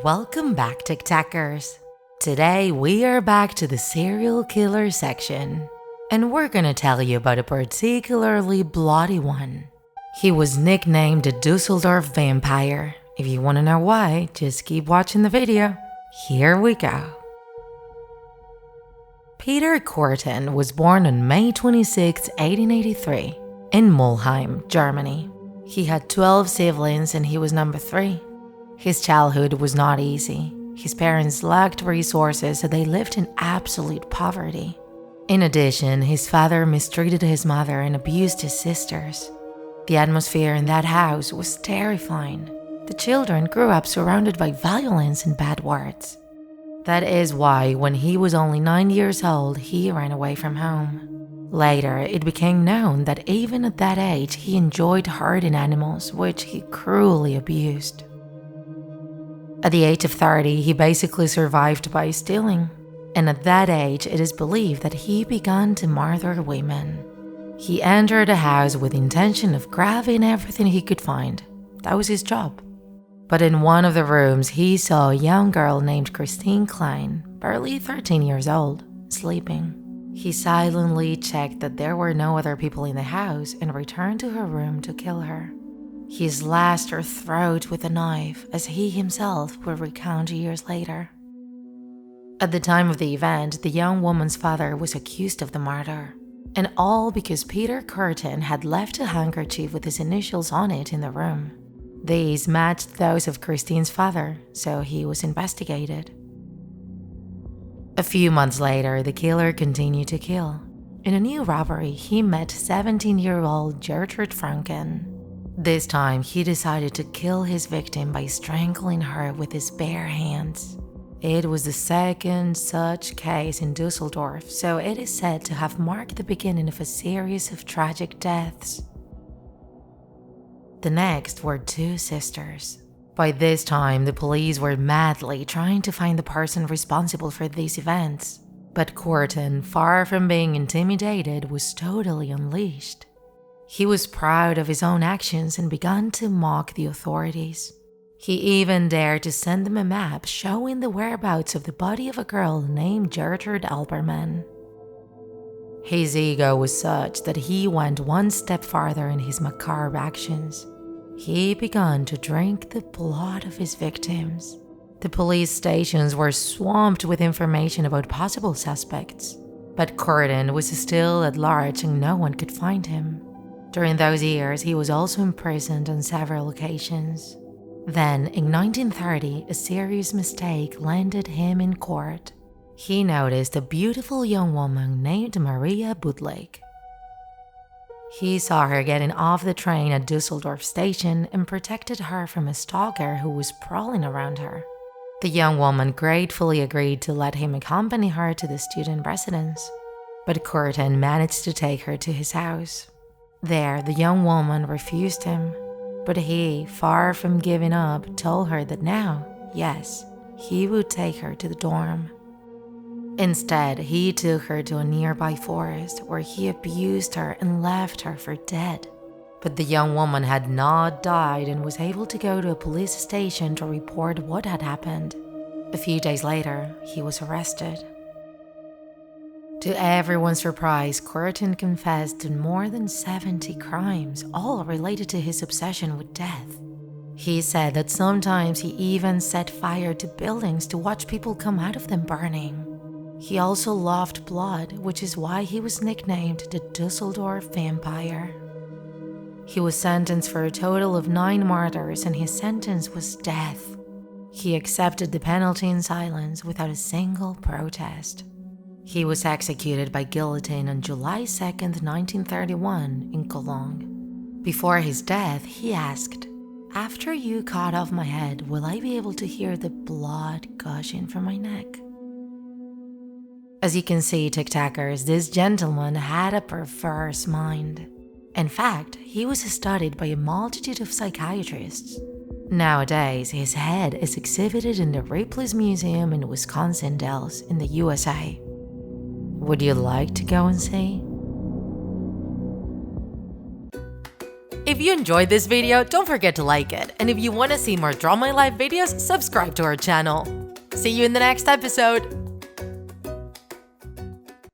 Welcome back, TikTakers. Today we are back to the serial killer section, and we're gonna tell you about a particularly bloody one. He was nicknamed the Düsseldorf vampire. If you wanna know why, just keep watching the video. Here we go. Peter KURTEN was born on May 26, 1883, in Mulheim, Germany. He had 12 siblings and he was number 3. His childhood was not easy. His parents lacked resources, so they lived in absolute poverty. In addition, his father mistreated his mother and abused his sisters. The atmosphere in that house was terrifying. The children grew up surrounded by violence and bad words. That is why, when he was only 9 years old, he ran away from home. Later, it became known that even at that age, he enjoyed hurting animals, which he cruelly abused. At the age of 30, he basically survived by stealing. And at that age, it is believed that he began to murder women. He entered a house with the intention of grabbing everything he could find. That was his job. But in one of the rooms, he saw a young girl named Christine Klein, barely 13 years old, sleeping. He silently checked that there were no other people in the house and returned to her room to kill her. He slashed her throat with a knife, as he himself would recount years later. At the time of the event, the young woman's father was accused of the murder, and all because Peter KURTEN had left a handkerchief with his initials on it in the room. These matched those of Christine's father, so he was investigated. A few months later, the killer continued to kill. In a new robbery, he met 17-year-old Gertrude Franken. This time, he decided to kill his victim by strangling her with his bare hands. It was the second such case in Düsseldorf, so it is said to have marked the beginning of a series of tragic deaths. The next were 2 sisters. By this time, the police were madly trying to find the person responsible for these events. But KURTEN, far from being intimidated, was totally unleashed. He was proud of his own actions and began to mock the authorities. He even dared to send them a map showing the whereabouts of the body of a girl named Gertrude Alberman. His ego was such that he went one step farther in his macabre actions. He began to drink the blood of his victims. The police stations were swamped with information about possible suspects, but KURTEN was still at large and no one could find him. During those years, he was also imprisoned on several occasions. Then, in 1930, a serious mistake landed him in court. He noticed a beautiful young woman named Maria Budlik. He saw her getting off the train at Düsseldorf station and protected her from a stalker who was prowling around her. The young woman gratefully agreed to let him accompany her to the student residence, but KURTEN managed to take her to his house. There, the young woman refused him, but he, far from giving up, told her that now, yes, he would take her to the dorm. Instead, he took her to a nearby forest where he abused her and left her for dead. But the young woman had not died and was able to go to a police station to report what had happened. A few days later, he was arrested. To everyone's surprise, KURTEN confessed to more than 70 crimes, all related to his obsession with death. He said that sometimes he even set fire to buildings to watch people come out of them burning. He also loved blood, which is why he was nicknamed the Düsseldorf vampire. He was sentenced for a total of 9 murders and his sentence was death. He accepted the penalty in silence without a single protest. He was executed by guillotine on July 2, 1931 in Cologne. Before his death, he asked, "After you cut off my head, will I be able to hear the blood gushing from my neck?" As you can see, TikTakers, this gentleman had a perverse mind. In fact, he was studied by a multitude of psychiatrists. Nowadays, his head is exhibited in the Ripley's Museum in Wisconsin Dells in the USA. Would you like to go and see? If you enjoyed this video, don't forget to like it. And if you want to see more Draw My Life videos, subscribe to our channel. See you in the next episode!